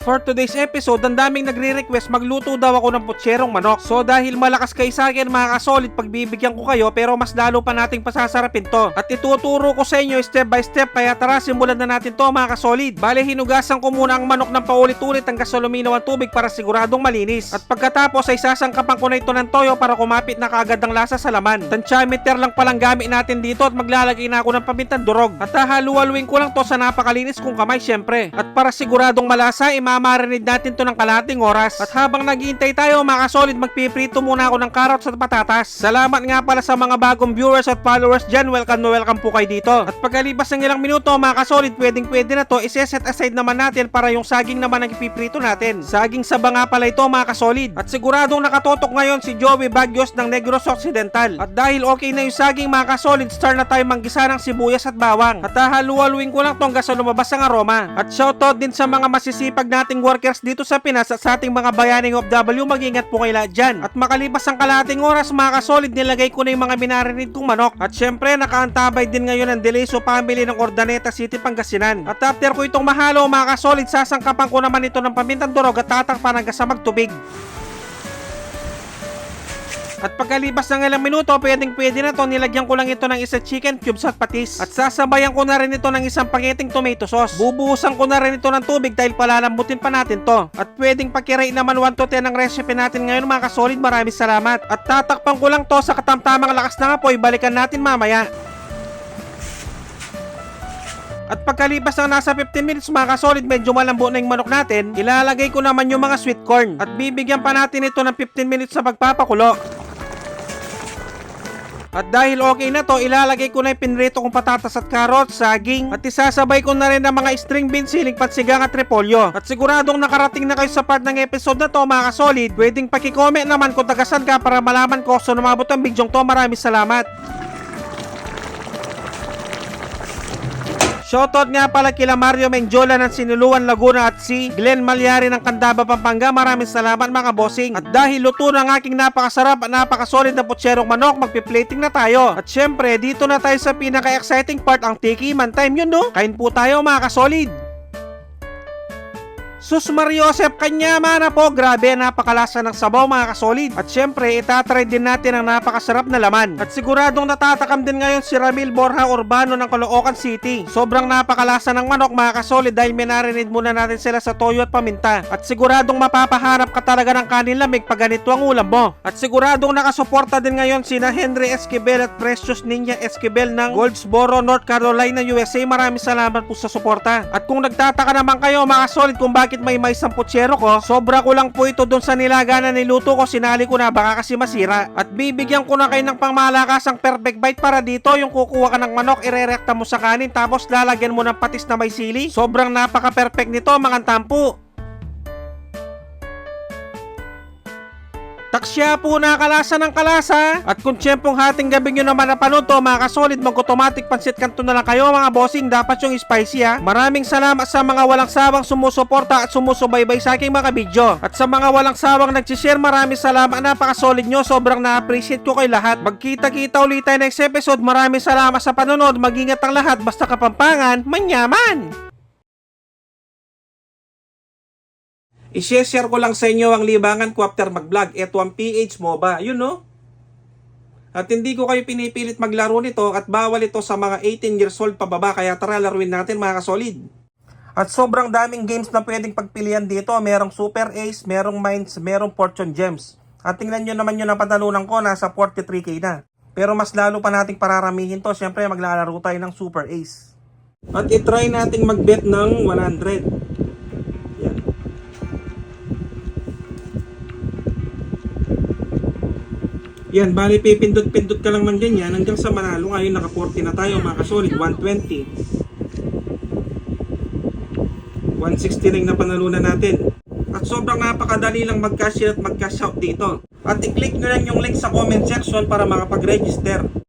for today's episode, ang daming nagre-request magluto daw ako ng putserong manok. So dahil malakas kayo sa akin mga kasolid, pagbibigyan ko kayo pero mas lalo pa nating pasasarapin to. At ituturo ko sa inyo step by step, kaya tara simulan na natin to mga kasolid. Bale hinugasan ko muna ang manok ng paulit-ulit hanggang sa luminaw ang tubig para siguradong malinis. At pagkatapos ay sasangkapan ko na ito ng toyo para kumapit na kaagad ang lasa sa laman. Tansyameter lang palang gamit natin dito at maglalagay na ako ng pamintang durog. At hahalu-haluin ko lang to sa napakalinis kong kamay syempre. At para siguradong malasa, imamarinate natin to ng kalahating oras. At habang naghihintay tayo mga kasolid, magpiprito muna ako ng carrots at patatas. Salamat nga pala sa mga bagong viewers at followers dyan. Welcome na welcome po kayo dito. At pagkalipas ng ilang minuto mga kasolid, pwede na to. Iseset aside naman natin para yung saging naman ang ipiprito natin. Saging saba nga pala ito mga kasolid. At siguradong nakatotok ngayon si Joey Baguios ng Negros Occidental. At dahil okay na yung saging mga kasolid, start na tayo manggisa ng sibuyas at bawang. At hahalu-haluin ko lang to hanggang sa lumabas ang aroma. At shoutout din sa mga masisipag nating workers dito sa Pinas at sa ating mga bayaning OFW, mag-ingat po kayo lahat dyan. At makalipas ang kalahating oras mga kasolid, nilagay ko na yung mga minarinate kong manok. At syempre nakaantabay din ngayon ang Deleso family ng Ordaneta City, Pangasinan. At after ko itong mahalo mga kasolid, sasangkapan ko naman ito ng pamintang durog at tatakpan hanggang sa magtubig. At pagkalipas ng ilang minuto, pwede na to. Nilagyan ko lang ito ng isang chicken cubes at patis. At sasabayan ko na rin ito ng isang paketing tomato sauce. Bubuhusan ko na rin ito ng tubig dahil palalambutin pa natin to. At pwedeng pakirate naman 1 to 10 ang recipe natin ngayon mga kasolid. Maraming salamat. At tatakpan ko lang to sa katamtamang lakas ng apoy. Balikan natin mamaya. At pagkalipas ng nasa 15 minutes mga kasolid, medyo malambo na yung manok natin. Ilalagay ko naman yung mga sweet corn. At bibigyan pa natin ito ng 15 minutes sa pagpapakulo. At dahil okay na to, ilalagay ko na yung pinrito kong patatas at carrots, saging. At isasabay ko na rin ang mga string beans, siling pansigang at repolyo. At siguradong nakarating na kayo sa part ng episode na to mga kasolid, pwedeng pakicomment naman kung tagasan ka para malaman ko so numabot ang bidyong to. Maraming salamat. Shoutout nga pala kila Mario Menjola ng Sinuluan, Laguna at si Glenn Malyari ng Candaba, Pampanga. Maraming salamat mga bossing. At dahil luto na ang aking napakasarap at napakasolid na putserong manok, magpiplating na tayo. At syempre, dito na tayo sa pinaka-exciting part, ang tikiman time yun no? Kain po tayo mga kasolid. Sus Mariosep, kanya mana po, grabe, napakalasa ng sabaw mga kasolid. At syempre, itatry din natin ang napakasarap na laman. At siguradong natatakam din ngayon si Ramil Borja Urbano ng Caloocan City. Sobrang napakalasa ng manok mga kasolid dahil minarinate muna natin sila sa toyo at paminta. At siguradong mapapahanap ka talaga ng kanin lamig pag ganito ang ulam mo. At siguradong nakasuporta din ngayon sina Henry Esquivel at Precious Ninja Esquivel ng Goldsboro, North Carolina, USA. Maraming salamat po sa suporta. At kung nagtataka naman kayo mga kasolid kung bakit may isang putsero ko, sobra ko lang po ito dun sa nilaga na niluto ko, sinali ko na baka kasi masira. At bibigyan ko na kayo ng pangmalakasang perfect bite para dito. Yung kukuha ka ng manok, irerekta mo sa kanin tapos lalagyan mo ng patis na may sili. Sobrang napaka-perfect nito mga tampo. Taksya po na kalasa ng kalasa. At kung tiyempong hating gabi nyo naman napanood to mga kasolid, mag-automatic pansit kanto na lang kayo mga bossing. Dapat yung spicy ha. Maraming salamat sa mga walang sawang sumusuporta at sumusubaybay sa aking mga video. At sa mga walang sawang nagsishare, maraming salamat, napakasolid nyo. Sobrang na-appreciate ko kayo lahat. Magkita-kita ulit tayo next episode. Maraming salamat sa panonood. Mag-ingat ang lahat. Basta Kapampangan, manyaman! I-share ko lang sa inyo ang libangan ko after mag-vlog. Ito ang PH MOBA. Yun no? At hindi ko kayo pinipilit maglaro nito at bawal ito sa mga 18 years old pababa. Kaya tara laruin natin mga kasolid. At sobrang daming games na pwedeng pagpilian dito. Merong Super Ace, merong Mines, merong Fortune Gems. At tingnan nyo naman yun ang panalunan ko. Nasa 43k na. Pero mas lalo pa nating pararamihin to. Siyempre maglalaro tayo ng Super Ace. At itry nating mag-bet ng 100. Yan, bali pipindot-pindot ka lang ng ganyan hanggang sa manalo. Ngayon naka 40 na tayo mga kasolid, 120. 160 ring na panalunan natin. At sobrang napakadali lang mag-cash in at mag-cash out dito. At i-click nyo lang yung link sa comment section para makapag-register.